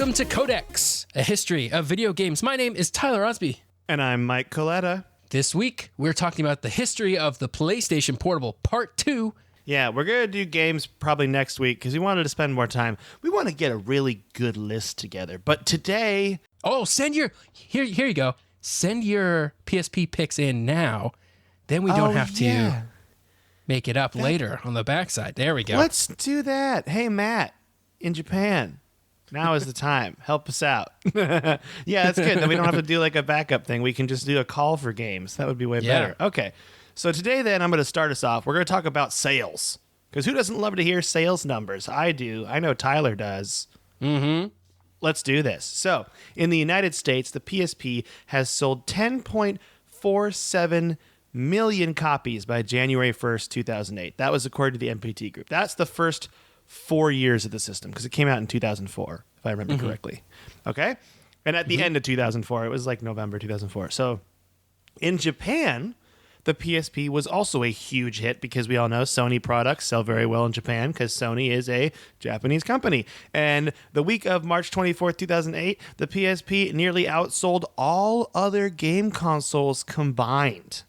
Welcome to Codex, a history of video games. My name is Tyler Osby. And I'm Mike Coletta. This week, we're talking about the history of the PlayStation Portable Part 2. Yeah, we're going to do games probably next week because we wanted to spend more time. We want to get a really good list together. But today... Oh, here you go. Send your PSP picks in now. Then we don't have to make it up later on the backside. There we go. Let's do that. Hey, Matt, in Japan. Now is the time. Help us out. Yeah, that's good. Then we don't have to do like a backup thing. We can just do a call for games. That would be way better. Okay. So today then I'm going to start us off. We're going to talk about sales. Because who doesn't love to hear sales numbers? I do. I know Tyler does. Mm-hmm. Let's do this. So in the United States, the PSP has sold 10.47 million copies by January 1st, 2008. That was according to the MPT group. That's the first 4 years of the system because it came out in 2004, if I remember correctly. Okay? And at the end of 2004, it was like November 2004. So in Japan, the PSP was also a huge hit because we all know Sony products sell very well in Japan because Sony is a Japanese company. And the week of March 24th, 2008, the PSP nearly outsold all other game consoles combined.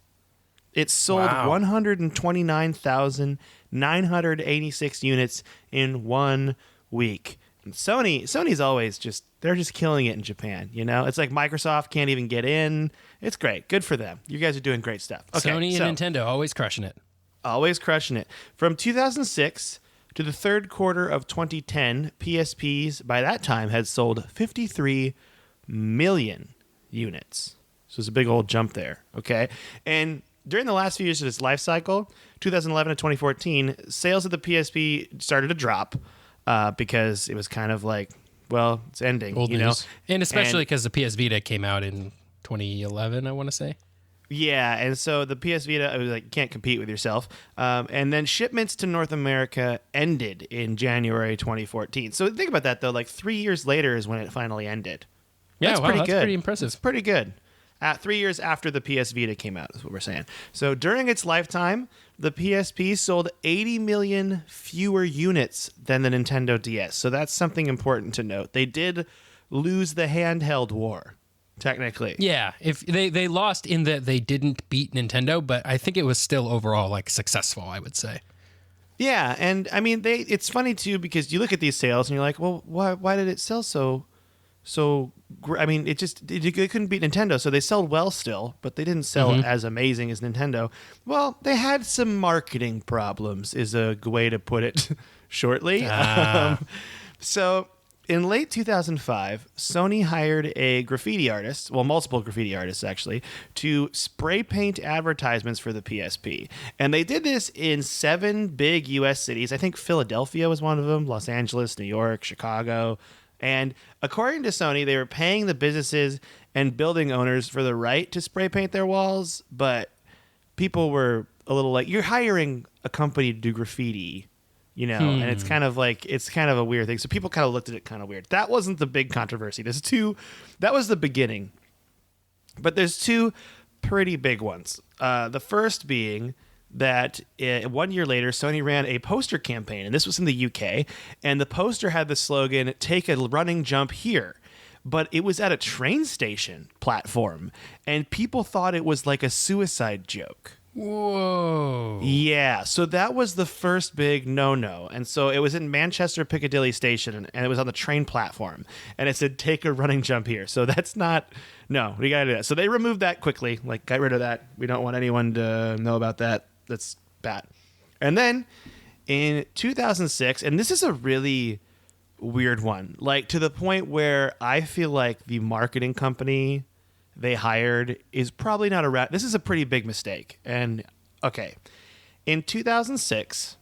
It sold 129,986 units in 1 week. And Sony's always they're just killing it in Japan, you know? It's like Microsoft can't even get in. It's great. Good for them. You guys are doing great stuff. Okay, Sony and Nintendo always crushing it. Always crushing it. From 2006 to the third quarter of 2010, PSPs by that time had sold 53 million units. So it's a big old jump there, okay? And during the last few years of its life cycle, 2011 to 2014, sales of the PSP started to drop because it was kind of like, well, it's ending, Old you news. know? And especially because the PS Vita came out in 2011, I want to say. Yeah, and so the PS Vita, it was like, can't compete with yourself. And then shipments to North America ended in January 2014. So think about that, though. Like 3 years later is when it finally ended. Yeah, That's that's pretty impressive. It's pretty good. 3 years after the PS Vita came out, is what we're saying. So during its lifetime, the PSP sold 80 million fewer units than the Nintendo DS. So that's something important to note. They did lose the handheld war, technically. Yeah, if they lost in that they didn't beat Nintendo, but I think it was still overall like successful, I would say. Yeah, and I mean, it's funny too because you look at these sales and you're like, well, why did it sell so? I mean, it couldn't beat Nintendo, so they sold well still, but they didn't sell as amazing as Nintendo. Well, they had some marketing problems, is a way to put it shortly. So in late 2005, Sony hired a graffiti artist, well, multiple graffiti artists actually, to spray paint advertisements for the PSP. And they did this in 7 big U.S. cities. I think Philadelphia was one of them, Los Angeles, New York, Chicago. And according to Sony, they were paying the businesses and building owners for the right to spray paint their walls, but people were a little like, you're hiring a company to do graffiti, you know, and it's kind of a weird thing. So people kind of looked at it kind of weird. That wasn't the big controversy. That was the beginning. But there's 2 pretty big ones. The first being that 1 year later, Sony ran a poster campaign, and this was in the UK, and the poster had the slogan, "Take a running jump here." But it was at a train station platform, and people thought it was like a suicide joke. Whoa. Yeah, so that was the first big no-no. And so it was in Manchester Piccadilly Station, and it was on the train platform. And it said, "Take a running jump here." So that's not... No, we got to do that. So they removed that quickly. Like, got rid of that. We don't want anyone to know about that. That's bad. And then in 2006, and this is a really weird one, like to the point where I feel like the marketing company they hired is probably not around. This is a pretty big mistake. And okay, in 2006,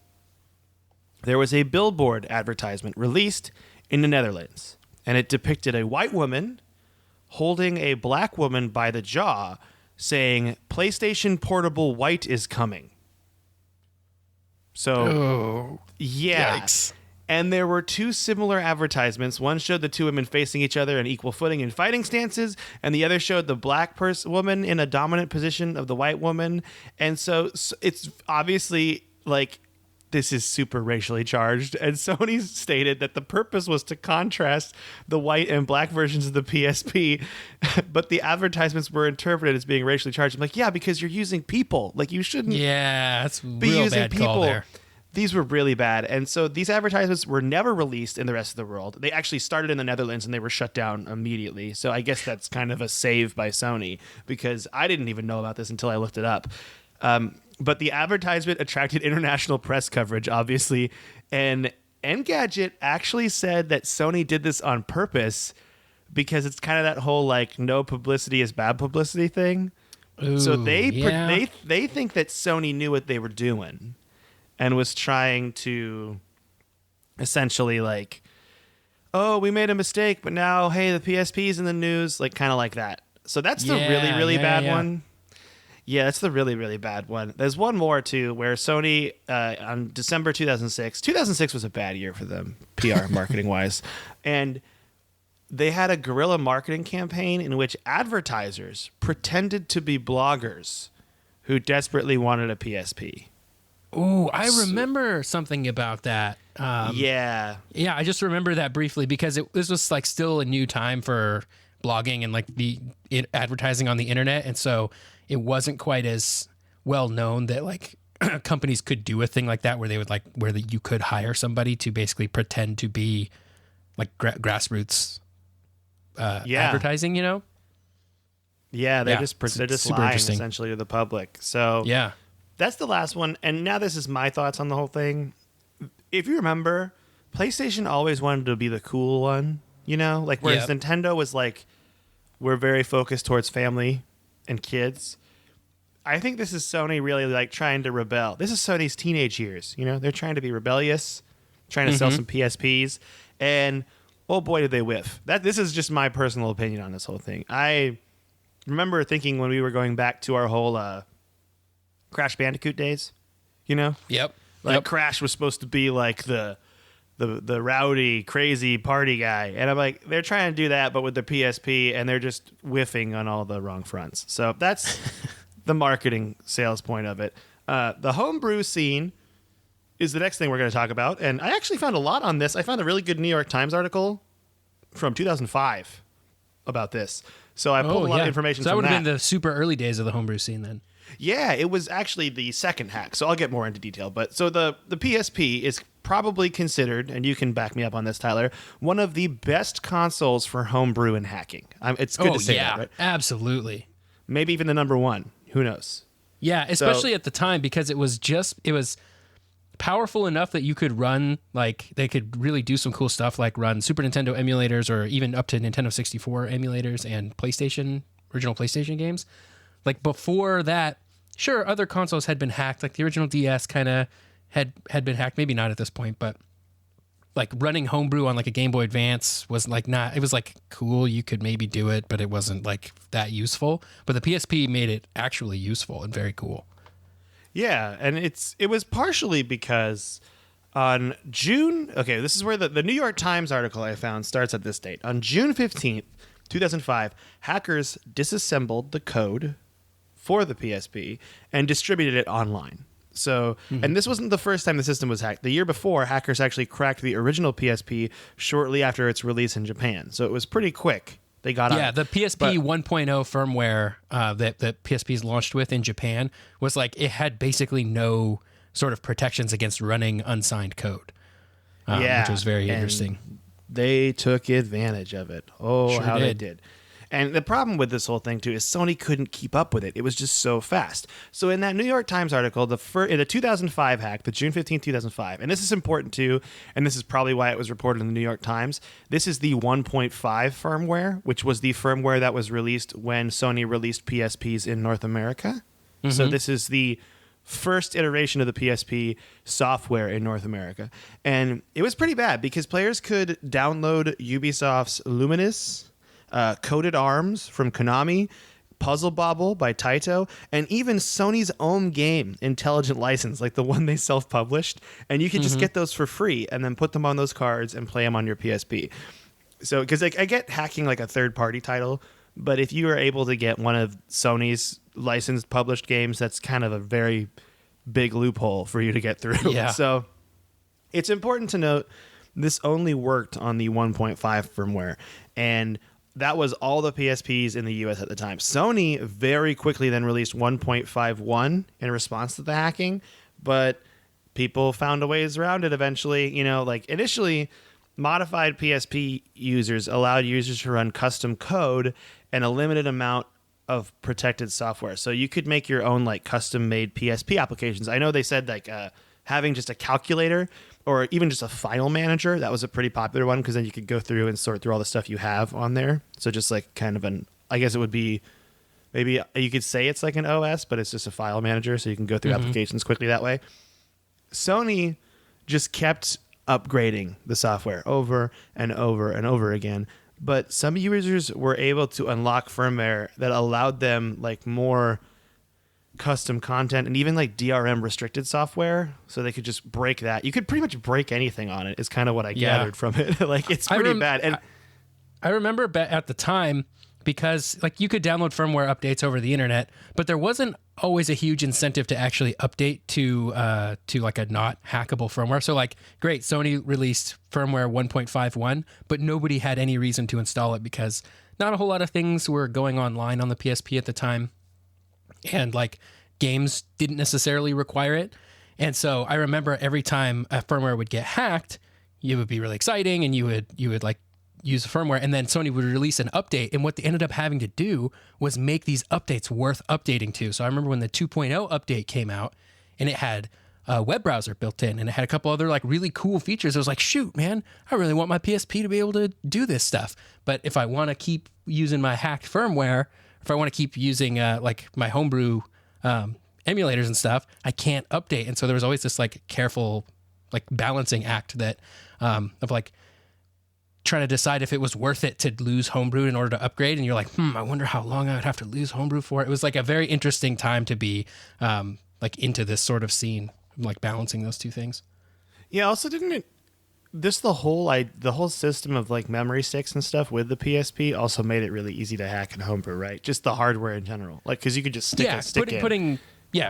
there was a billboard advertisement released in the Netherlands, and it depicted a white woman holding a black woman by the jaw saying, "PlayStation Portable White is coming." So, yeah. Yikes. And there were 2 similar advertisements. One showed the 2 women facing each other in equal footing in fighting stances, and the other showed the black woman in a dominant position of the white woman. And so it's obviously like this is super racially charged. And Sony stated that the purpose was to contrast the white and black versions of the PSP, but the advertisements were interpreted as being racially charged. I'm like, yeah, because you're using people. Like, you shouldn't that's be real using bad people. call there. These were really bad. And so these advertisements were never released in the rest of the world. They actually started in the Netherlands and they were shut down immediately. So I guess that's kind of a save by Sony, because I didn't even know about this until I looked it up. But the advertisement attracted international press coverage, obviously. And Engadget actually said that Sony did this on purpose because it's kind of that whole, like, no publicity is bad publicity thing. Ooh, So they yeah. think that Sony knew what they were doing and was trying to essentially, like, oh, we made a mistake, but now, hey, the PSP's in the news, like, kind of like that. So that's the really, really bad one. Yeah, that's the really, really bad one. There's one more, too, where Sony, on December 2006 was a bad year for them, PR marketing-wise, and they had a guerrilla marketing campaign in which advertisers pretended to be bloggers who desperately wanted a PSP. Ooh, I remember something about that. Yeah, I just remember that briefly because this was like still a new time for blogging and like advertising on the internet, and so it wasn't quite as well known that like companies could do a thing like that where they would you could hire somebody to basically pretend to be like grassroots advertising, you know? Yeah, they're just lying essentially to the public. So yeah, that's the last one. And now this is my thoughts on the whole thing. If you remember, PlayStation always wanted to be the cool one, you know? Like, whereas Nintendo was like, we're very focused towards family and kids. I think this is Sony really like trying to rebel. This is Sony's teenage years, you know? They're trying to be rebellious, trying to sell some PSPs, and oh boy, did they whiff. This is just my personal opinion on this whole thing. I remember thinking when we were going back to our whole Crash Bandicoot days, you know? Yep. Like Crash was supposed to be like the rowdy, crazy party guy. And I'm like, they're trying to do that, but with the PSP, and they're just whiffing on all the wrong fronts. So that's the marketing sales point of it. The homebrew scene is the next thing we're going to talk about. And I actually found a lot on this. I found a really good New York Times article from 2005 about this. So I pulled a lot of information so from that. Would have that. been the super early days of the homebrew scene then. Yeah, it was actually the second hack. So I'll get more into detail. But so the PSP is probably considered, and you can back me up on this, Tyler, one of the best consoles for homebrew and hacking. It's good to say that, right? Absolutely. Maybe even the number one. Who knows? Yeah, especially at the time, because it was powerful enough that you could run, like, they could really do some cool stuff, like run Super Nintendo emulators or even up to Nintendo 64 emulators and original PlayStation games. Like, before that, sure, other consoles had been hacked. Like, the original DS kind of had been hacked. Maybe not at this point, but like running homebrew on like a Game Boy Advance was like not, it was like cool. You could maybe do it, but it wasn't like that useful. But the PSP made it actually useful and very cool. Yeah, and it was partially because on June, okay, this is where the New York Times article I found starts at this date. On June 15th, 2005, hackers disassembled the code for the PSP and distributed it online. So, and this wasn't the first time the system was hacked. The year before, hackers actually cracked the original PSP shortly after its release in Japan. So it was pretty quick. They got on. The PSP 1.0 firmware that PSP's launched with in Japan was like, it had basically no sort of protections against running unsigned code, which was very interesting. They took advantage of it. Oh, sure how they did. And the problem with this whole thing, too, is Sony couldn't keep up with it. It was just so fast. So in that New York Times article, in the 2005 hack, the June 15th, 2005, and this is important, too, and this is probably why it was reported in the New York Times, this is the 1.5 firmware, which was the firmware that was released when Sony released PSPs in North America. Mm-hmm. So this is the first iteration of the PSP software in North America. And it was pretty bad because players could download Ubisoft's Luminous, Coded Arms from Konami, Puzzle Bobble by Taito, and even Sony's own game, Intelligent License, like the one they self-published. And you could just get those for free and then put them on those cards and play them on your PSP. So, because I get hacking like a third-party title, but if you are able to get one of Sony's licensed published games, that's kind of a very big loophole for you to get through. Yeah. So it's important to note this only worked on the 1.5 firmware, and that was all the PSPs in the US at the time. Sony very quickly then released 1.51 in response to the hacking, but people found a ways around it eventually. You know, like initially, modified PSP users allowed users to run custom code and a limited amount of protected software. So you could make your own like custom made PSP applications. I know they said like having just a calculator or even just a file manager, that was a pretty popular one, because then you could go through and sort through all the stuff you have on there. So just like kind of I guess it would be, maybe you could say it's like an OS, but it's just a file manager, so you can go through applications quickly that way. Sony just kept upgrading the software over and over and over again. But some users were able to unlock firmware that allowed them like more custom content and even like DRM restricted software, so they could just break that. You could pretty much break anything on it, is kind of what I gathered from it. Like it's pretty bad. And I remember at the time, because like you could download firmware updates over the internet, but there wasn't always a huge incentive to actually update to like a not hackable firmware. So like, great, Sony released firmware 1.51, but nobody had any reason to install it because not a whole lot of things were going online on the PSP at the time, and like games didn't necessarily require it. And so I remember every time a firmware would get hacked, it would be really exciting, and you would like use the firmware, and then Sony would release an update, and what they ended up having to do was make these updates worth updating to. So I remember when the 2.0 update came out, and it had a web browser built in, and it had a couple other like really cool features. I was like, shoot, man, I really want my PSP to be able to do this stuff. But if I want to keep using my hacked firmware, if I want to keep using like my homebrew emulators and stuff, I can't update. And so there was always this like careful like balancing act that of like trying to decide if it was worth it to lose homebrew in order to upgrade. And you're like, I wonder how long I would have to lose homebrew for. It was like a very interesting time to be like into this sort of scene, like balancing those two things. yeah, also didn't it the whole system of like memory sticks and stuff with the PSP also made it really easy to hack in homebrew, right? Just the hardware in general, like because you could just stick in.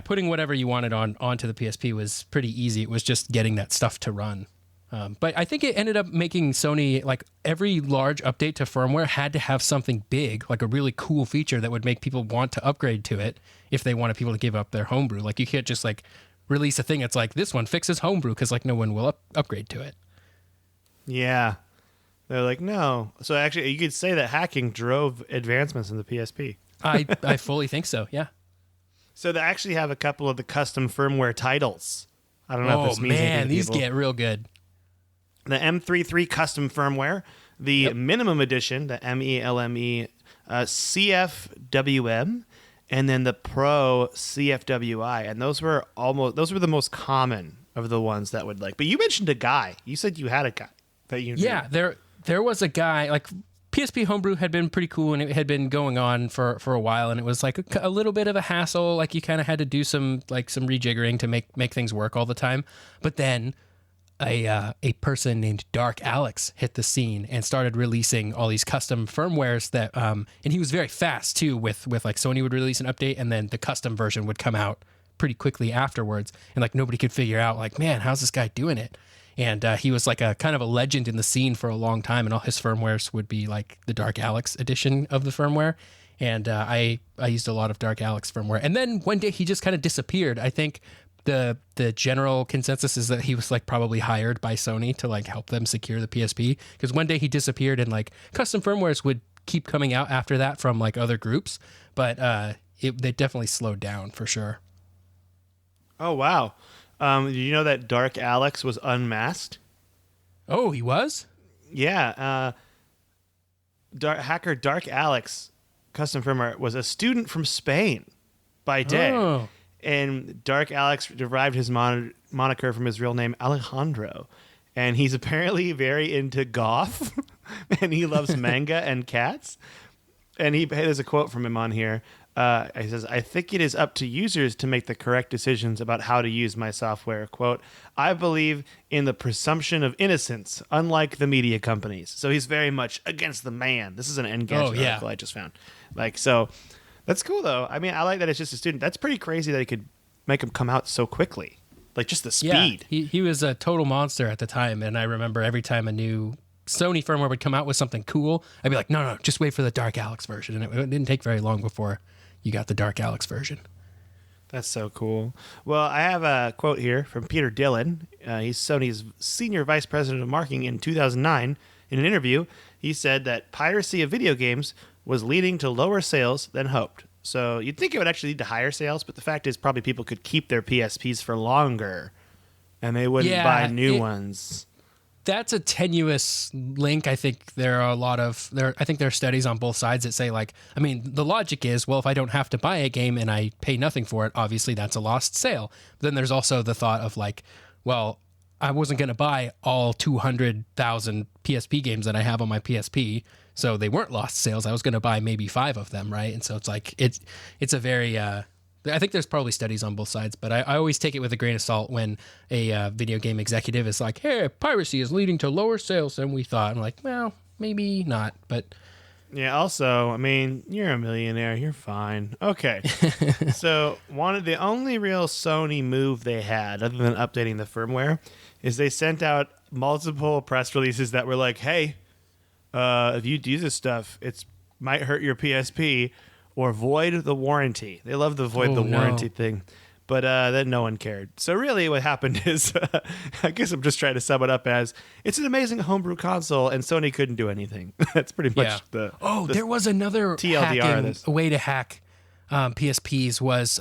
Putting whatever you wanted onto the PSP was pretty easy. It was just getting that stuff to run. But I think it ended up making Sony, like every large update to firmware had to have something big, like a really cool feature that would make people want to upgrade to it if they wanted people to give up their homebrew. Like you can't just like release a thing that's like, this one fixes homebrew, because like no one will upgrade to it. Yeah. They're like, no. So actually, you could say that hacking drove advancements in the PSP. I fully think so, yeah. So they actually have a couple of the custom firmware titles. I don't know if this means anything to man, these people. get real good. The M33 custom firmware, the minimum edition, the MELME CFWM, and then the Pro CFWI. And those were the most common of the ones that would like. But you mentioned a guy. You said you had a guy that you knew. Yeah, there was a guy, like PSP Homebrew had been pretty cool, and it had been going on for a while, and it was like a little bit of a hassle. Like you kind of had to do some rejiggering to make things work all the time. But then a person named Dark Alex hit the scene and started releasing all these custom firmwares that and he was very fast too with like Sony would release an update, and then the custom version would come out pretty quickly afterwards, and like nobody could figure out like, man, how's this guy doing it? And he was like a kind of a legend in the scene for a long time, and all his firmwares would be like the Dark Alex edition of the firmware. And I used a lot of Dark Alex firmware. And then one day he just kind of disappeared. I think the general consensus is that he was like probably hired by Sony to like help them secure the PSP, because one day he disappeared, and like custom firmwares would keep coming out after that from like other groups, but they definitely slowed down for sure. Oh, wow. Did you know that Dark Alex was unmasked? Oh, he was? Yeah. Hacker Dark Alex, custom firmware, was a student from Spain by day. Oh. And Dark Alex derived his moniker from his real name, Alejandro. And he's apparently very into goth, and he loves manga and cats. And there's a quote from him on here. He says, "I think it is up to users to make the correct decisions about how to use my software. Quote, I believe in the presumption of innocence, unlike the media companies." So he's very much against the man. This is an Engadget article I just found. Like, so that's cool, though. I mean, I like that it's just a student. That's pretty crazy that he could make them come out so quickly? Like just the speed. Yeah, he was a total monster at the time, and I remember every time a new Sony firmware would come out with something cool, I'd be like, no, just wait for the Dark Alex version. And it didn't take very long before you got the Dark Alex version. That's so cool. Well, I have a quote here from Peter Dillon. He's Sony's senior vice president of marketing in 2009. In an interview, he said that piracy of video games was leading to lower sales than hoped. So you'd think it would actually lead to higher sales, but the fact is probably people could keep their PSPs for longer and they wouldn't buy new ones. That's a tenuous link. I think there are I think there are studies on both sides that say, like, I mean, the logic is, well, if I don't have to buy a game and I pay nothing for it, obviously that's a lost sale. But then there's also the thought of like, well, I wasn't going to buy all 200,000 PSP games that I have on my PSP, so they weren't lost sales. I was going to buy maybe 5 of them, right? And so it's like it's a very I think there's probably studies on both sides, but I always take it with a grain of salt when a video game executive is like, hey, piracy is leading to lower sales than we thought. I'm like, well, maybe not, but... Yeah, also, I mean, you're a millionaire. You're fine. Okay. So the only real Sony move they had, other than updating the firmware, is they sent out multiple press releases that were like, hey, if you do this stuff, it might hurt your PSP, or void the warranty. They love the void the warranty thing. But then no one cared. So really what happened is, I guess I'm just trying to sum it up as, it's an amazing homebrew console, and Sony couldn't do anything. That's pretty much the there was another TLDR. A way to hack PSPs was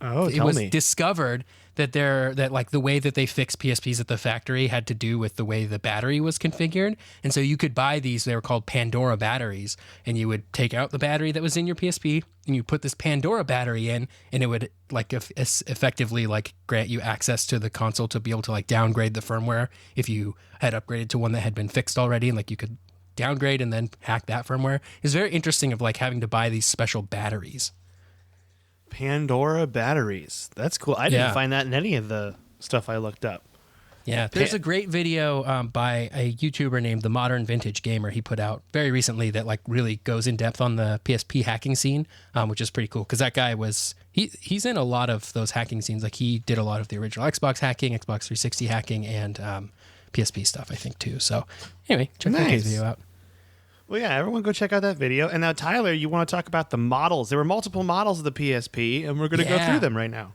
it was discovered that like the way that they fixed PSPs at the factory had to do with the way the battery was configured. And so you could buy these, they were called Pandora batteries, and you would take out the battery that was in your PSP and you put this Pandora battery in, and it would like effectively like grant you access to the console to be able to like downgrade the firmware if you had upgraded to one that had been fixed already, and like you could downgrade and then hack that firmware. It's very interesting of like having to buy these special batteries. Pandora batteries. That's cool. I didn't find that in any of the stuff I looked up. Yeah, there's a great video by a YouTuber named The Modern Vintage Gamer he put out very recently that like really goes in depth on the PSP hacking scene, which is pretty cool because that guy he's in a lot of those hacking scenes. Like he did a lot of the original Xbox hacking, Xbox 360 hacking, and PSP stuff, I think, too. So anyway, check that video out. Well, yeah, everyone go check out that video. And now, Tyler, you want to talk about the models. There were multiple models of the PSP, and we're going to go through them right now.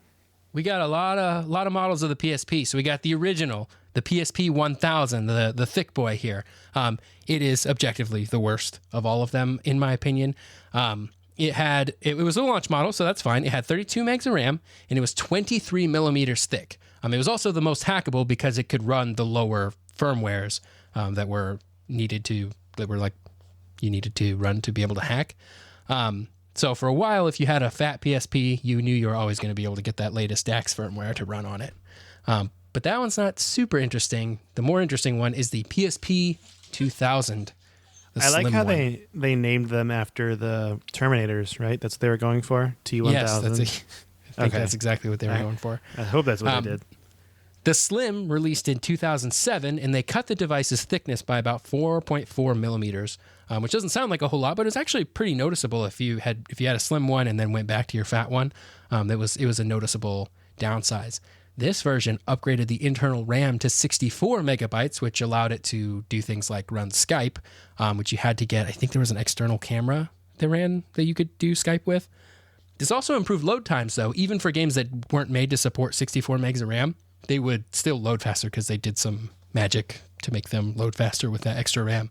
We got a lot of models of the PSP. So we got the original, the PSP 1000, the thick boy here. It is objectively the worst of all of them, in my opinion. It was a launch model, so that's fine. It had 32 megs of RAM, and it was 23 millimeters thick. It was also the most hackable because it could run the lower firmwares that were needed to run to be able to hack. So for a while, if you had a fat PSP, you knew you were always going to be able to get that latest DAX firmware to run on it. But that one's not super interesting. The more interesting one is the PSP 2000. I like how they named them after the Terminators, right? That's what they were going for? T1000. Yes, I think that's exactly what they were going for. I hope that's what they did. The Slim released in 2007, and they cut the device's thickness by about 4.4 millimeters, which doesn't sound like a whole lot, but it's actually pretty noticeable if you had a Slim one and then went back to your fat one. It was a noticeable downsize. This version upgraded the internal RAM to 64 megabytes, which allowed it to do things like run Skype, which you had to get. I think there was an external camera that you could do Skype with. This also improved load times, though, even for games that weren't made to support 64 megs of RAM. They would still load faster because they did some magic to make them load faster with that extra RAM.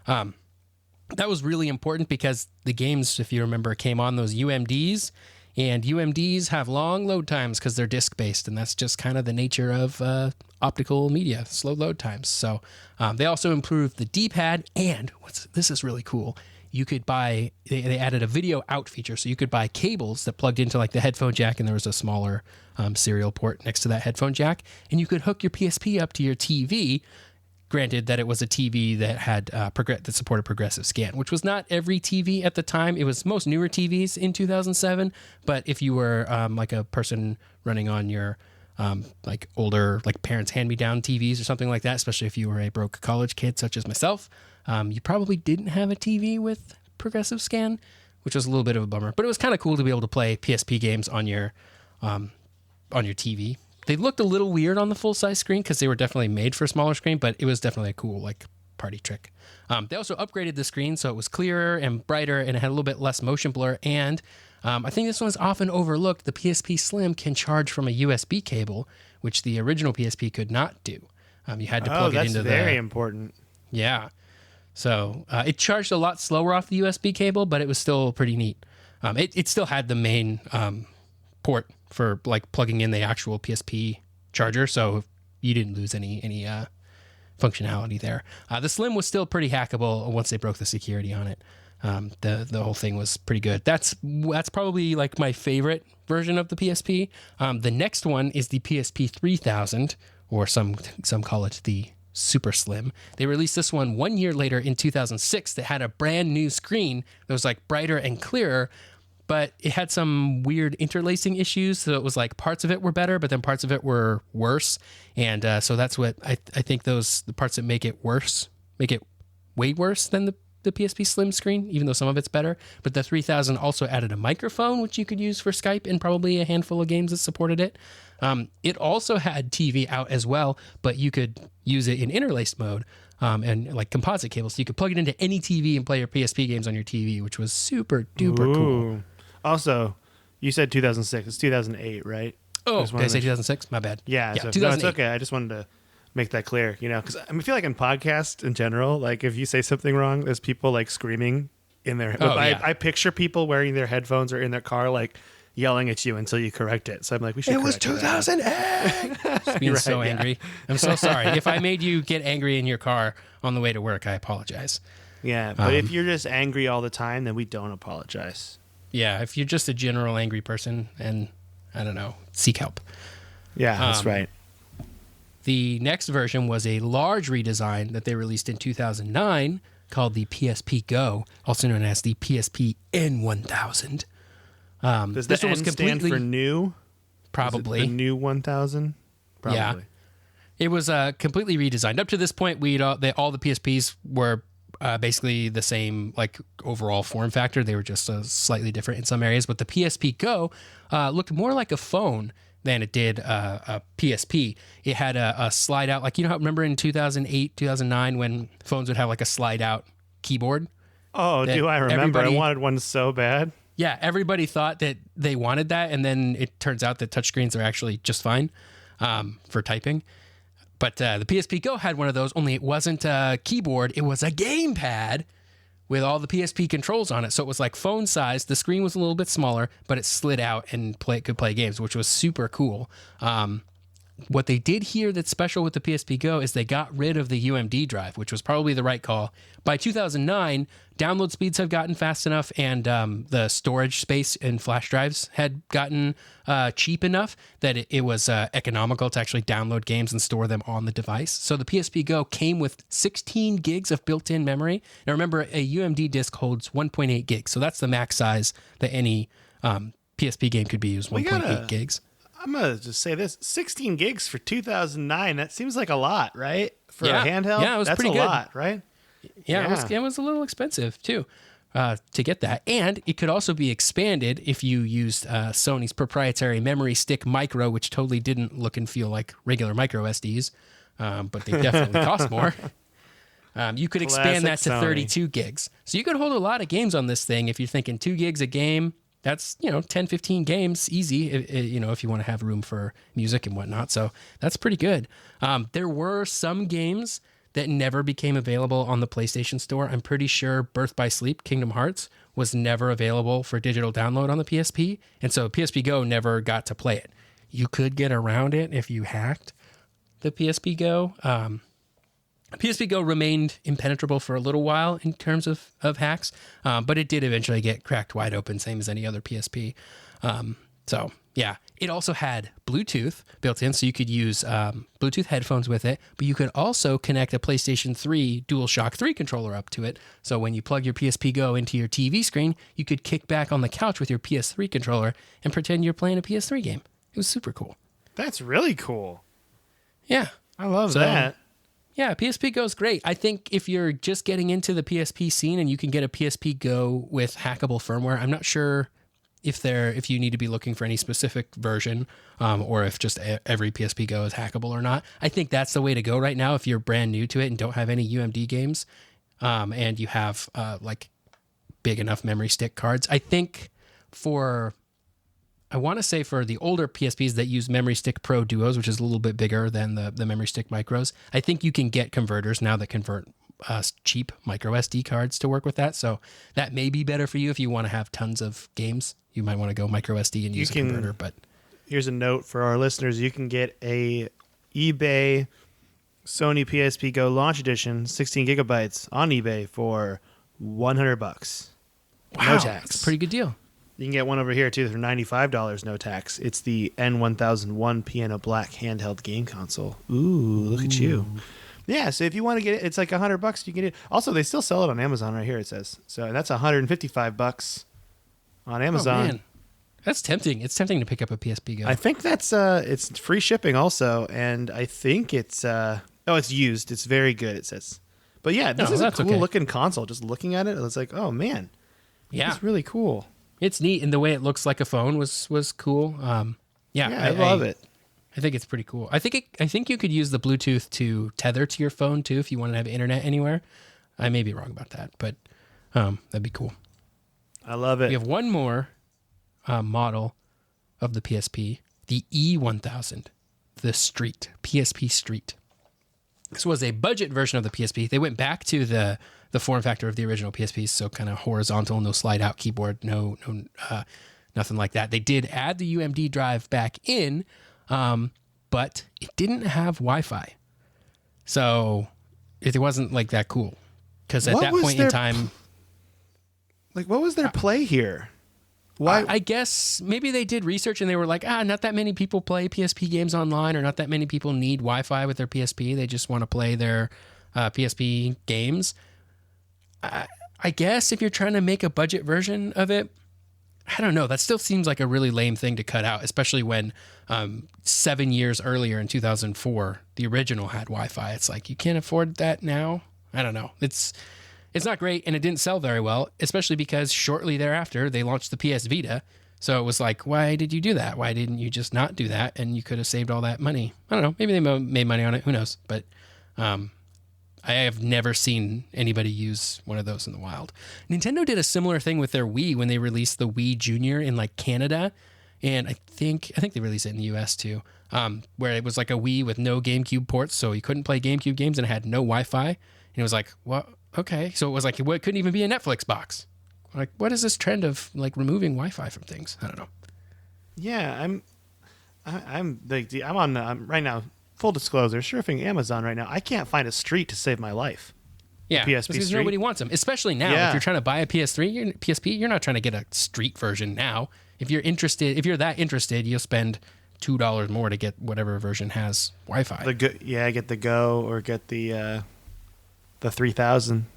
That was really important because the games, if you remember, came on those UMDs, and UMDs have long load times because they're disk-based, and that's just kind of the nature of optical media, slow load times. So they also improved the D-pad, and this is really cool. You could buy, they added a video out feature, so you could buy cables that plugged into like the headphone jack, and there was a smaller serial port next to that headphone jack, and you could hook your PSP up to your TV. Granted that it was a TV that had that supported progressive scan, which was not every TV at the time. It was most newer TVs in 2007. But if you were like a person running on your like older like parents' hand-me-down TVs or something like that, especially if you were a broke college kid such as myself, you probably didn't have a TV with progressive scan, which was a little bit of a bummer. But it was kind of cool to be able to play PSP games on your on your TV. They looked a little weird on the full size screen because they were definitely made for a smaller screen, but it was definitely a cool like party trick. They also upgraded the screen so it was clearer and brighter, and it had a little bit less motion blur. And I think this one's often overlooked. The PSP Slim can charge from a USB cable, which the original PSP could not do. You had to plug it into very important. Yeah. So it charged a lot slower off the USB cable, but it was still pretty neat. It still had the main port for like plugging in the actual PSP charger, so you didn't lose any functionality there. The Slim was still pretty hackable once they broke the security on it. The whole thing was pretty good. That's probably like my favorite version of the PSP. The next one is the PSP 3000, or some call it the Super Slim. They released this one 1 year later in 2006 that had a brand new screen that was like brighter and clearer, but it had some weird interlacing issues. So it was like parts of it were better, but then parts of it were worse. And so that's what I think the parts that make it worse, make it way worse than the PSP Slim screen, even though some of it's better. But the 3000 also added a microphone, which you could use for Skype and probably a handful of games that supported it. It also had TV out as well, but you could use it in interlaced mode and like composite cables. So you could plug it into any TV and play your PSP games on your TV, which was super duper cool. Also, you said 2006. It's 2008, right? Oh, did I say 2006? My bad. Yeah, so, no, it's okay. I just wanted to make that clear, because I feel like in podcasts in general, like if you say something wrong, there's people like screaming in their. I picture people wearing their headphones or in their car, like yelling at you until you correct it. So I'm like, we should. It was 2008. Being so angry. I'm so sorry. If I made you get angry in your car on the way to work, I apologize. Yeah, but if you're just angry all the time, then we don't apologize. Yeah, if you're just a general angry person, and I don't know, seek help. Yeah, that's right. The next version was a large redesign that they released in 2009 called the PSP Go, also known as the PSP N1000. Does this one stand for new? Probably. The new 1000? Probably. Yeah. It was completely redesigned. Up to this point, all the PSPs were basically the same like overall form factor. They were just slightly different in some areas. But the PSP Go looked more like a phone than it did a PSP. It had a slide out, like, remember in 2008, 2009 when phones would have like a slide out keyboard? Oh, do I remember? I wanted one so bad. Yeah, everybody thought that they wanted that, and then it turns out that touchscreens are actually just fine for typing. But the PSP Go had one of those, only it wasn't a keyboard, it was a gamepad with all the PSP controls on it. So it was like phone size. The screen was a little bit smaller, but it slid out and could play games, which was super cool. What they did here that's special with the PSP Go is they got rid of the UMD drive, which was probably the right call. By 2009, download speeds have gotten fast enough, and the storage space in flash drives had gotten cheap enough that it was economical to actually download games and store them on the device. So the PSP Go came with 16 gigs of built-in memory. Now remember, a UMD disk holds 1.8 gigs, so that's the max size that any PSP game could be used, 1.8 gigs. I'm going to just say this, 16 gigs for 2009, that seems like a lot, right? For a handheld? Yeah, it was pretty good. That's a lot, right? Yeah. It was a little expensive, too, to get that. And it could also be expanded if you used Sony's proprietary memory stick micro, which totally didn't look and feel like regular micro SDs, but they definitely cost more. You could expand that to 32 gigs. So you could hold a lot of games on this thing if you're thinking 2 gigs a game. That's, 10, 15 games easy, if you want to have room for music and whatnot. So that's pretty good. There were some games that never became available on the PlayStation Store. I'm pretty sure Birth by Sleep, Kingdom Hearts, was never available for digital download on the PSP. And so PSP Go never got to play it. You could get around it if you hacked the PSP Go. PSP Go remained impenetrable for a little while in terms of hacks, but it did eventually get cracked wide open, same as any other PSP. So, yeah. It also had Bluetooth built in, so you could use Bluetooth headphones with it, but you could also connect a PlayStation 3 DualShock 3 controller up to it. So when you plug your PSP Go into your TV screen, you could kick back on the couch with your PS3 controller and pretend you're playing a PS3 game. It was super cool. That's really cool. Yeah. I love that. Yeah, PSP Go is great. I think if you're just getting into the PSP scene and you can get a PSP Go with hackable firmware, I'm not sure if you need to be looking for any specific version, or if just every PSP Go is hackable or not. I think that's the way to go right now if you're brand new to it and don't have any UMD games, and you have like big enough memory stick cards. I think I want to say for the older PSPs that use Memory Stick Pro Duos, which is a little bit bigger than the Memory Stick Micros, I think you can get converters now that convert cheap micro SD cards to work with that. So that may be better for you if you want to have tons of games. You might want to go micro SD and use a converter. But here's a note for our listeners: you can get a eBay Sony PSP Go Launch Edition 16 gigabytes on eBay for $100. Wow, no tax. That's a pretty good deal. You can get one over here too for $95, no tax. It's the N1001 Piano Black handheld game console. Ooh, look at you. Yeah, so if you want to get it, it's like $100. You can get it. Also, they still sell it on Amazon right here. It says so. That's $155 on Amazon. Oh, man. That's tempting. It's tempting to pick up a PSP Go. I think that's it's free shipping also, and I think it's it's used. It's very good. It says, but yeah, this is a cool looking console. Just looking at it, it's like, oh man, yeah, it's really cool. It's neat, and the way it looks like a phone was cool. I love it. I think it's pretty cool. I think you could use the Bluetooth to tether to your phone too if you want to have internet anywhere. I may be wrong about that, but that'd be cool. I love it. We have one more model of the PSP, the E1000, the Street, PSP Street. This was a budget version of the PSP. They went back to the form factor of the original PSP, so kind of horizontal, no slide out keyboard, no nothing like that. They did add the UMD drive back in, but it didn't have Wi-Fi, so it wasn't like that cool. Because at that point in time, what was their play here? Why? I guess maybe they did research and they were like, not that many people play PSP games online, or not that many people need Wi-Fi with their PSP. They just want to play their PSP games. I guess if you're trying to make a budget version of it, I don't know. That still seems like a really lame thing to cut out, especially when 7 years earlier in 2004, the original had Wi-Fi. It's like, you can't afford that now? I don't know. It's not great, and it didn't sell very well, especially because shortly thereafter, they launched the PS Vita. So it was like, why did you do that? Why didn't you just not do that? And you could have saved all that money. I don't know. Maybe they made money on it. Who knows? But I have never seen anybody use one of those in the wild. Nintendo did a similar thing with their Wii when they released the Wii Junior in like Canada, and I think they released it in the US too, where it was like a Wii with no GameCube ports, so you couldn't play GameCube games, and it had no Wi-Fi. And it was like, what? Okay, so it was like it couldn't even be a Netflix box. Like, what is this trend of like removing Wi-Fi from things? I don't know. Yeah, I'm on right now. Full disclosure, surfing Amazon right now. I can't find a Street to save my life. Yeah, PSP because Street. nobody wants them, especially now. Yeah. If you're trying to buy a PSP, you're not trying to get a Street version now. If you're that interested, you'll spend $2 more to get whatever version has Wi-Fi. Get the Go or get the 3000.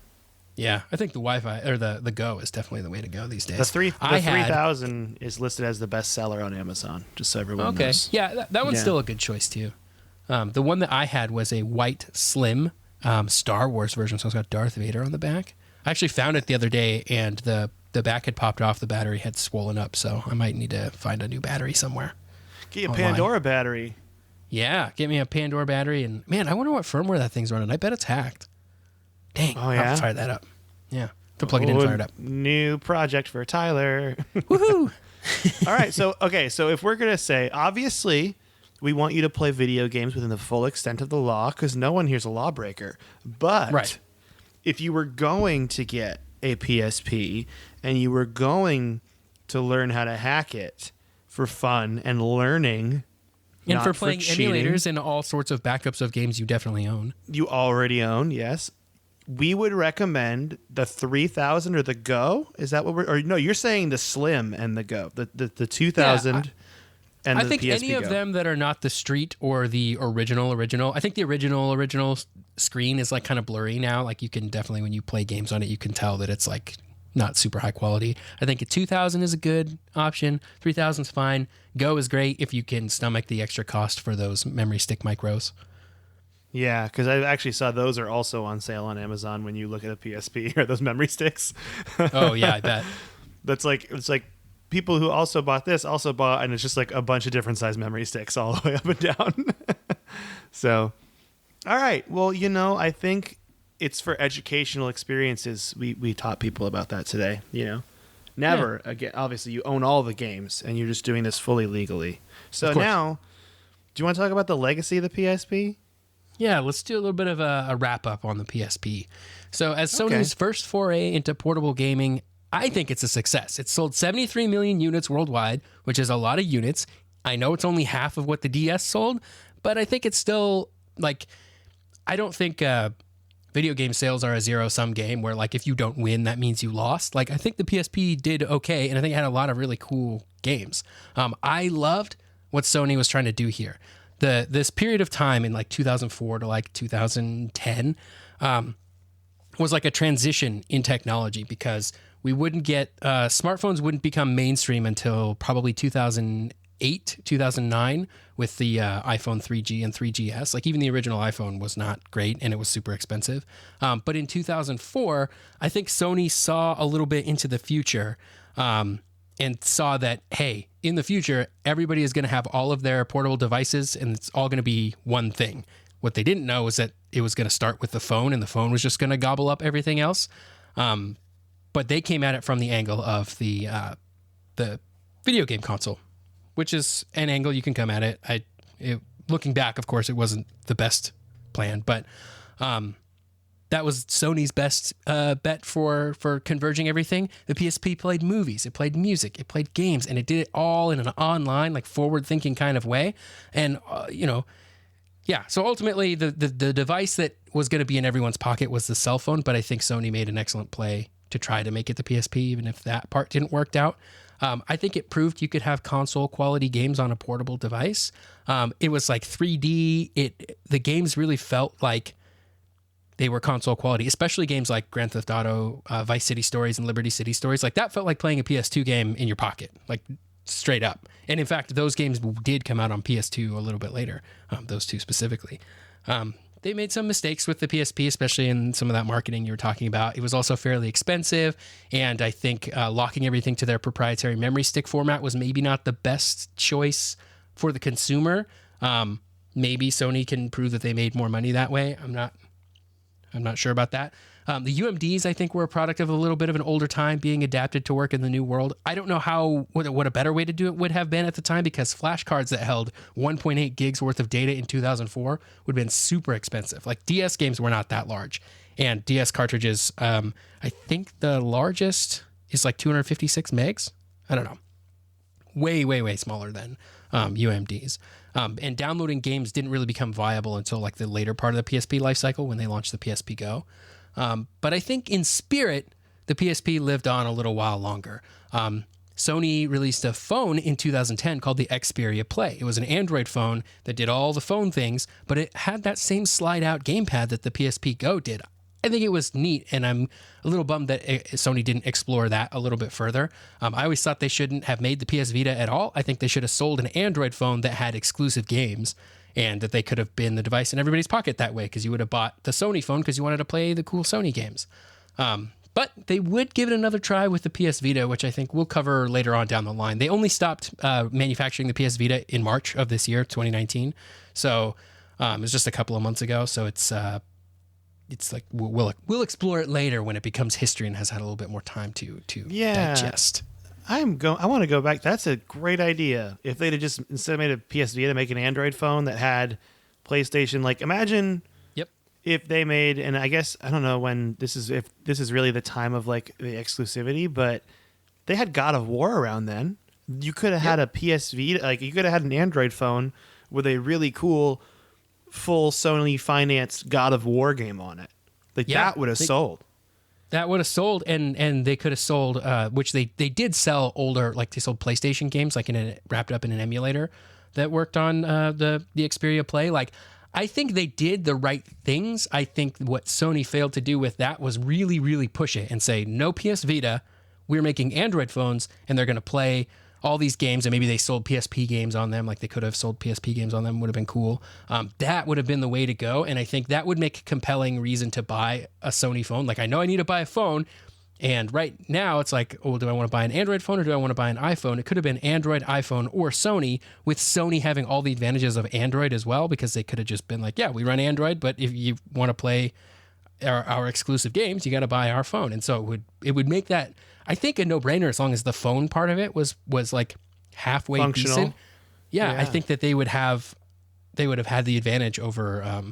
Yeah, I think the Wi-Fi or the Go is definitely the way to go these days. The 3000 is listed as the best seller on Amazon, just so everyone knows. Yeah, that one's still a good choice too. The one that I had was a white slim Star Wars version, so it's got Darth Vader on the back. I actually found it the other day, and the back had popped off. The battery had swollen up, so I might need to find a new battery somewhere. Get you a Pandora battery. Yeah, get me a Pandora battery, and man, I wonder what firmware that thing's running. I bet it's hacked. Dang, oh, yeah? I'll fire that up. Yeah, to plug it in, fire it up. New project for Tyler. Woohoo! All right, so if we're gonna say, obviously, we want you to play video games within the full extent of the law, because no one here's a lawbreaker. But if you were going to get a PSP and you were going to learn how to hack it for fun and learning, and for playing cheating, emulators and all sorts of backups of games you definitely own. You already own, yes. We would recommend the 3000 or the Go. Is that what no, you're saying the Slim and the Go, the 2000. And I think PSP any of Go. them that are not the Street or the original. I think the original screen is like kind of blurry now. Like you can definitely, when you play games on it, you can tell that it's like not super high quality. I think a 2000 is a good option. 3000 is fine. Go is great if you can stomach the extra cost for those memory stick micros. Yeah, because I actually saw those are also on sale on Amazon when you look at a PSP or those memory sticks. Oh yeah, I bet. It's like people who also bought this also bought, and it's just like a bunch of different size memory sticks all the way up and down. So, all right. Well, I think it's for educational experiences. We taught people about that today. Never again. Obviously, you own all the games, and you're just doing this fully legally. So now, do you want to talk about the legacy of the PSP? Yeah, let's do a little bit of a wrap up on the PSP. So, as Sony's first foray into portable gaming, I think it's a success. It's sold 73 million units worldwide, which is a lot of units. I know it's only half of what the DS sold, but I think it's still I don't think video game sales are a zero-sum game where if you don't win, that means you lost. I think the PSP did okay, and I think it had a lot of really cool games. I loved what Sony was trying to do here. This period of time in 2004 to 2010 was a transition in technology because we wouldn't get smartphones wouldn't become mainstream until probably 2008, 2009 with the iPhone 3G and 3GS. Even the original iPhone was not great and it was super expensive. But in 2004, I think Sony saw a little bit into the future and saw that, hey, in the future, everybody is going to have all of their portable devices and it's all going to be one thing. What they didn't know was that it was going to start with the phone and the phone was just going to gobble up everything else. But they came at it from the angle of the video game console, which is an angle you can come at it. Looking back, of course, it wasn't the best plan, but that was Sony's best bet for converging everything. The PSP played movies, it played music, it played games, and it did it all in an online, forward-thinking kind of way. And, yeah, so ultimately the device that was going to be in everyone's pocket was the cell phone, but I think Sony made an excellent play to try to make it the PSP, even if that part didn't work out. I think it proved you could have console quality games on a portable device. It was 3D. The games really felt like they were console quality, especially games like Grand Theft Auto, Vice City Stories, and Liberty City Stories. That felt like playing a PS2 game in your pocket, straight up. And in fact, those games did come out on PS2 a little bit later, those two specifically. They made some mistakes with the PSP, especially in some of that marketing you were talking about. It was also fairly expensive, and I think locking everything to their proprietary memory stick format was maybe not the best choice for the consumer. Maybe Sony can prove that they made more money that way. I'm not sure about that. The UMDs, I think, were a product of a little bit of an older time being adapted to work in the new world. I don't know what a better way to do it would have been at the time, because flash cards that held 1.8 gigs worth of data in 2004 would have been super expensive. DS games were not that large. And DS cartridges, I think the largest is 256 megs. I don't know. Way, way, way smaller than UMDs. And downloading games didn't really become viable until the later part of the PSP lifecycle when they launched the PSP Go. But I think in spirit, the PSP lived on a little while longer. Sony released a phone in 2010 called the Xperia Play. It was an Android phone that did all the phone things, but it had that same slide-out gamepad that the PSP Go did. I think it was neat, and I'm a little bummed that Sony didn't explore that a little bit further. I always thought they shouldn't have made the PS Vita at all. I think they should have sold an Android phone that had exclusive games, and that they could have been the device in everybody's pocket that way, because you would have bought the Sony phone because you wanted to play the cool Sony games. But they would give it another try with the PS Vita, which I think we'll cover later on down the line. They only stopped manufacturing the PS Vita in March of this year, 2019. So it was just a couple of months ago. So it's we'll explore it later when it becomes history and has had a little bit more time to digest. I want to go back. That's a great idea. If they'd have just instead of made a PS Vita, make an Android phone that had PlayStation. Imagine if they made, and I guess I don't know when if this is really the time of the exclusivity, but they had God of War around then. You could have had a PS Vita, you could have had an Android phone with a really cool full Sony financed God of War game on it. That would have sold. That would have sold, and they could have sold, which they did sell older, they sold PlayStation games, wrapped up in an emulator that worked on the Xperia Play. I think they did the right things. I think what Sony failed to do with that was really, really push it and say, no PS Vita, we're making Android phones, and they're going to play all these games, and maybe they sold PSP games on them, they could have sold PSP games on them, would have been cool. That would have been the way to go, and I think that would make a compelling reason to buy a Sony phone. I know I need to buy a phone, And right now it's like, oh, do I want to buy an Android phone or do I want to buy an iPhone? It could have been Android, iPhone, or Sony, with Sony having all the advantages of Android as well, because they could have just been like, yeah, we run Android, but if you want to play our exclusive games, you got to buy our phone. And so it would make that, I think, a no-brainer as long as the phone part of it was like halfway Functional. decent. Yeah, Yeah. I think that they would have had the advantage over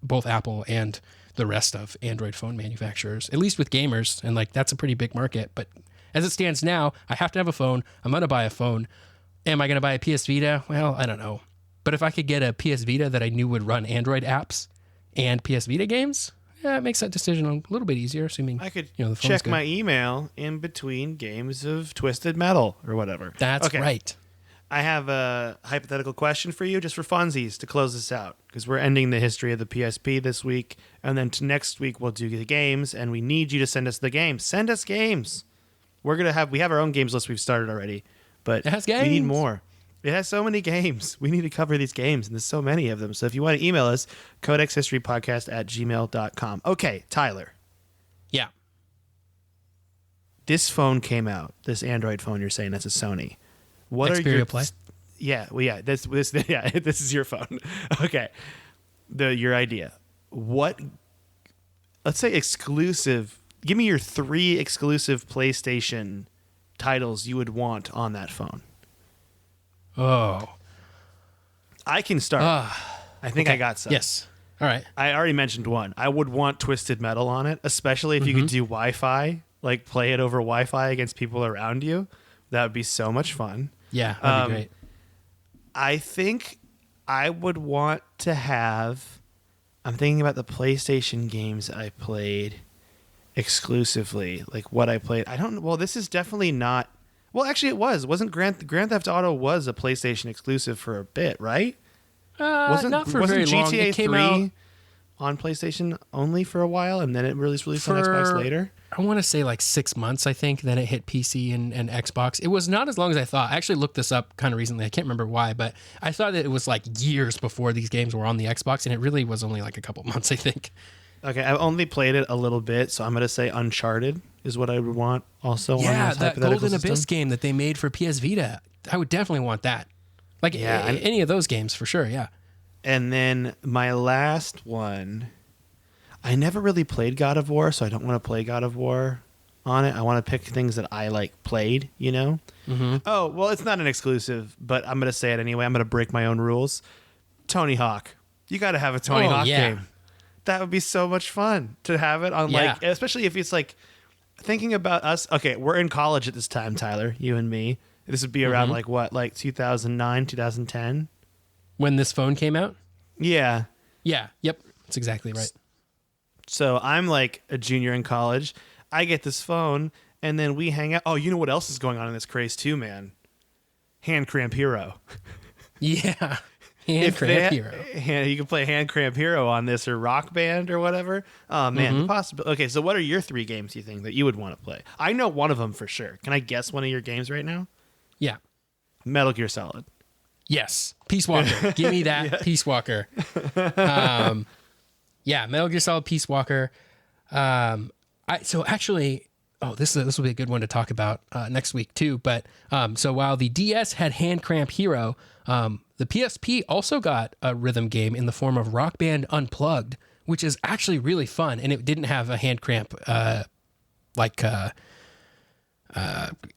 both Apple and the rest of Android phone manufacturers, at least with gamers. And like, that's a pretty big market. But as it stands now, I have to have a phone. I'm going to buy a phone. Am I going to buy a PS Vita? Well, I don't know. But if I could get a PS Vita that I knew would run Android apps and PS Vita games, yeah, it makes that decision a little bit easier, assuming I could the phone's check good. my email in between games of Twisted Metal or whatever. That's okay. right. I have a hypothetical question for you, just for funsies, to close this out, because we're ending the history of the PSP this week, and then next week we'll do the games, and we need you to send us the games. Send us games. We have our own games list we've started already, but It has we need games. more. It has so many games. We need to cover these games, and there's so many of them. So if you want to email us, codexhistorypodcast@gmail.com. Okay, Tyler. Yeah. This phone came out, this Android phone you're saying that's a Sony. What are Xperia your Play? Yeah, well, yeah, this yeah, this is your phone. Okay. Your idea. What, let's say exclusive, give me your 3 exclusive PlayStation titles you would want on that phone. Oh. I can start. I think I got some. Yes. All right. I already mentioned one. I would want Twisted Metal on it, especially if you could do Wi-Fi, like play it over Wi-Fi against people around you. That would be so much fun. Yeah, that'd be great. I think I would want to have. I'm thinking about the PlayStation games I played exclusively, like what I played. I don't. Well, this is definitely not. Well, actually, it was. Wasn't Grand Theft Auto was a PlayStation exclusive for a bit, right? Not for wasn't very long. GTA It came 3 out on PlayStation only for a while, and then it released on for, Xbox later. I want to say like 6 months, I think. Then it hit PC and Xbox. It was not as long as I thought. I actually looked this up kind of recently. I can't remember why, but I thought that it was like years before these games were on the Xbox, and it really was only like a couple months, I think. Okay, I've only played it a little bit, so I'm going to say Uncharted is what I would want also on Yeah, this that hypothetical Golden system. Abyss game that they made for PS Vita. I would definitely want that. Like any of those games for sure, yeah. And then my last one, I never really played God of War, so I don't want to play God of War on it. I want to pick things that I like played, you know? Mm-hmm. Oh, well, it's not an exclusive, but I'm going to say it anyway. I'm going to break my own rules. Tony Hawk. You got to have a Tony Hawk game. That would be so much fun to have it on, like, especially if it's like thinking about us. Okay, we're in college at this time, Tyler, you and me. This would be around like what, like 2009, 2010? When this phone came out? Yeah. Yeah, yep. That's exactly right. So I'm like a junior in college. I get this phone, and then we hang out. Oh, you know what else is going on in this craze too, man? Hand Cramp Hero. Yeah. Hand Cramp Hero. You can play Hand Cramp Hero on this, or Rock Band or whatever. Oh, man. Okay, so what are your 3 games you think that you would want to play? I know one of them for sure. Can I guess one of your games right now? Yeah. Metal Gear Solid. Yes. Peace Walker. Give me that Peace Walker. Yeah, Metal Gear Solid Peace Walker. So actually, this will be a good one to talk about next week too. But so while the DS had Hand Cramp Hero, the PSP also got a rhythm game in the form of Rock Band Unplugged, which is actually really fun, and it didn't have a hand cramp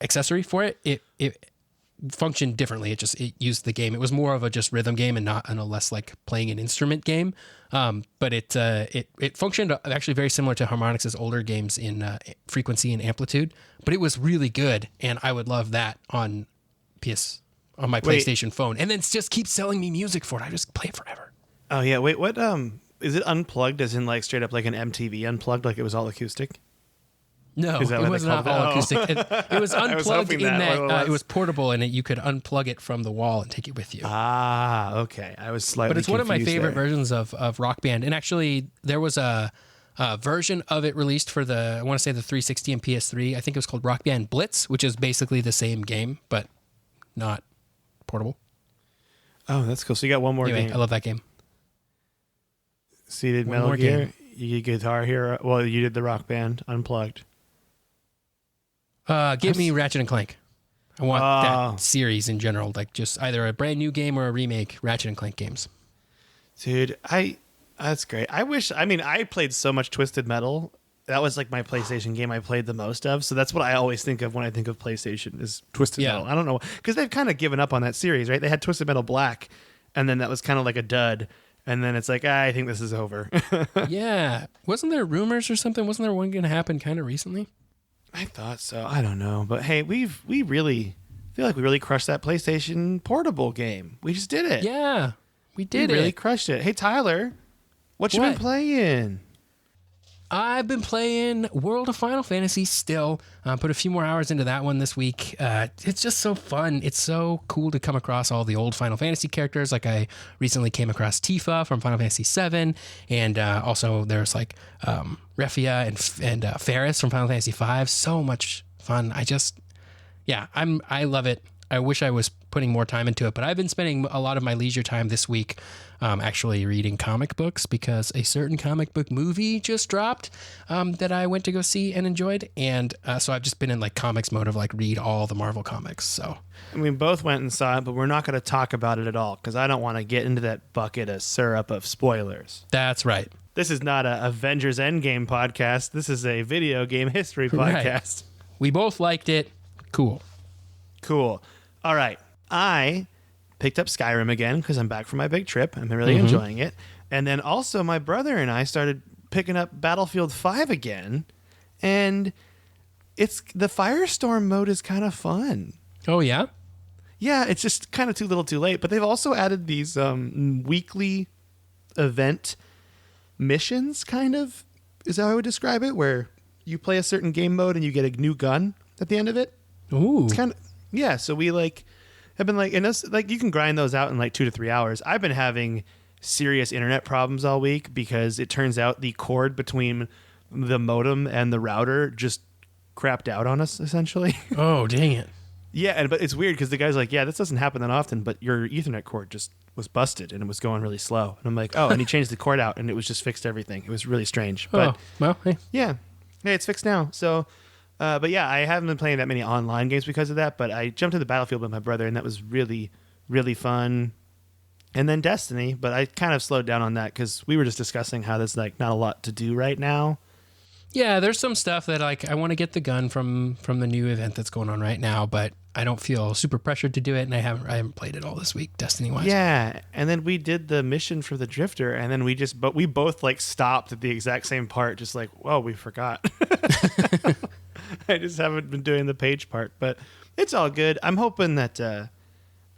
accessory for it. It functioned differently. It used the game. It was more of a just rhythm game and not a less like playing an instrument game. But it functioned actually very similar to Harmonix's older games in frequency and amplitude. But it was really good, and I would love that on my PlayStation phone. And then just keep selling me music for it. I just play it forever. Oh yeah. Wait. What? Is it unplugged? As in like straight up like an MTV unplugged? Like it was all acoustic? No, it was not all acoustic. It was unplugged in that it was portable, and you could unplug it from the wall and take it with you. Ah, okay. I was slightly But it's one of my confused favorite there. versions of Rock Band. And actually, there was a version of it released for I want to say the 360 and PS3. I think it was called Rock Band Blitz, which is basically the same game, but not portable. Oh, that's cool. So you got one more Anyway, game. I love that game. So you did One Metal more Gear. game. You did Guitar Hero. Well, you did the Rock Band Unplugged. Give me Ratchet and Clank. I want that series in general, like just either a brand new game or a remake Ratchet and Clank games. Dude, that's great. I played so much Twisted Metal. That was like my PlayStation game I played the most of. So that's what I always think of when I think of PlayStation is Twisted Metal. I don't know, because they've kind of given up on that series, right? They had Twisted Metal Black, and then that was kind of like a dud. And then it's like, I think this is over. Yeah. Wasn't there rumors or something? Wasn't there one going to happen kind of recently? I thought so. I don't know. But hey, we really feel like we really crushed that PlayStation Portable game. We just did it. Yeah, we did it. We really crushed it. Hey, Tyler, what you been playing? I've been playing World of Final Fantasy still. Put a few more hours into that one this week. It's just so fun. It's so cool to come across all the old Final Fantasy characters. Like I recently came across Tifa from Final Fantasy VII, and also there's like Refia and Ferris from Final Fantasy V. So much fun. I love it. I wish I was putting more time into it, but I've been spending a lot of my leisure time this week actually reading comic books, because a certain comic book movie just dropped that I went to go see and enjoyed. And so I've just been in like comics mode of like read all the Marvel comics. So we both went and saw it, but we're not going to talk about it at all because I don't want to get into that bucket of syrup of spoilers. That's right. This is not a Avengers Endgame podcast. This is a video game history podcast. Right. We both liked it. Cool. All right. I picked up Skyrim again because I'm back from my big trip. I'm really enjoying it. And then also my brother and I started picking up Battlefield 5 again. And it's the Firestorm mode is kind of fun. Oh, yeah? Yeah, it's just kind of too little too late. But they've also added these weekly event missions, kind of, is how I would describe it, where you play a certain game mode and you get a new gun at the end of it. Ooh. It's kind of, yeah, so we like have been like, and this, like you can grind those out in like 2 to 3 hours. I've been having serious internet problems all week because it turns out the cord between the modem and the router just crapped out on us, essentially. Oh, dang it. Yeah, but it's weird because the guy's like, yeah, this doesn't happen that often, but your Ethernet cord just was busted and it was going really slow. And I'm like, oh, and he changed the cord out and it was just fixed everything. It was really strange. But well, hey. Yeah. Hey, it's fixed now. So, but yeah, I haven't been playing that many online games because of that, but I jumped into Battlefield with my brother and that was really, really fun. And then Destiny, but I kind of slowed down on that because we were just discussing how there's like not a lot to do right now. Yeah, there's some stuff that like I want to get the gun from the new event that's going on right now, but I don't feel super pressured to do it, and I haven't played it all this week, Destiny-wise. Yeah, and then we did the mission for the Drifter, and then we both like stopped at the exact same part, just like, whoa, we forgot. I just haven't been doing the page part, but it's all good. I'm hoping that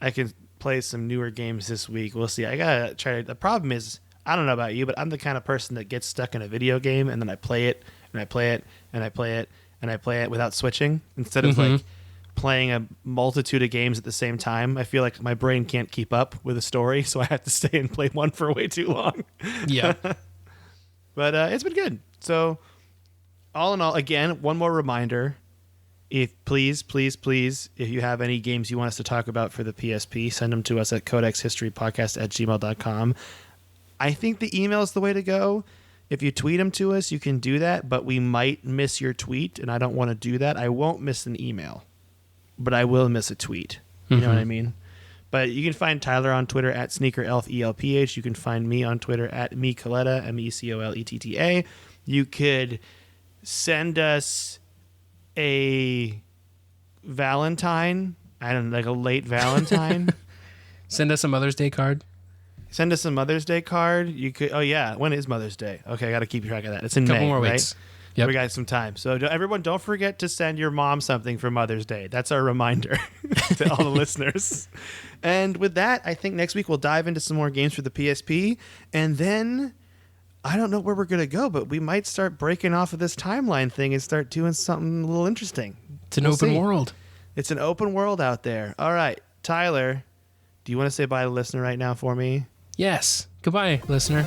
I can play some newer games this week. We'll see. I gotta try. The problem is, I don't know about you, but I'm the kind of person that gets stuck in a video game, and then I play it, and I play it, and I play it, and I play it without switching, instead of like playing a multitude of games at the same time. I feel like my brain can't keep up with a story, so I have to stay and play one for way too long. Yeah. But it's been good. So all in all, again, one more reminder. If please, if you have any games you want us to talk about for the PSP, send them to us at codexhistorypodcast@gmail.com. I think the email is the way to go. If you tweet them to us, you can do that, but we might miss your tweet, and I don't want to do that. I won't miss an email, but I will miss a tweet. You know what I mean? But you can find Tyler on Twitter at SneakerElph. You can find me on Twitter at mecoletta, MECOLETTA. You could send us a Valentine. I don't know, like a late Valentine. Send us a Mother's Day card. Send us a Mother's Day card. You could. Oh yeah, when is Mother's Day? Okay, I got to keep track of that. It's in May. Couple more right? weeks. Yep. We got some time. So everyone, don't forget to send your mom something for Mother's Day. That's our reminder to all the listeners. And with that, I think next week we'll dive into some more games for the PSP, and then I don't know where we're gonna go, but we might start breaking off of this timeline thing and start doing something a little interesting. It's an open world. It's an open world out there. All right, Tyler, do you want to say bye to the listener right now for me? Yes. Goodbye, listener.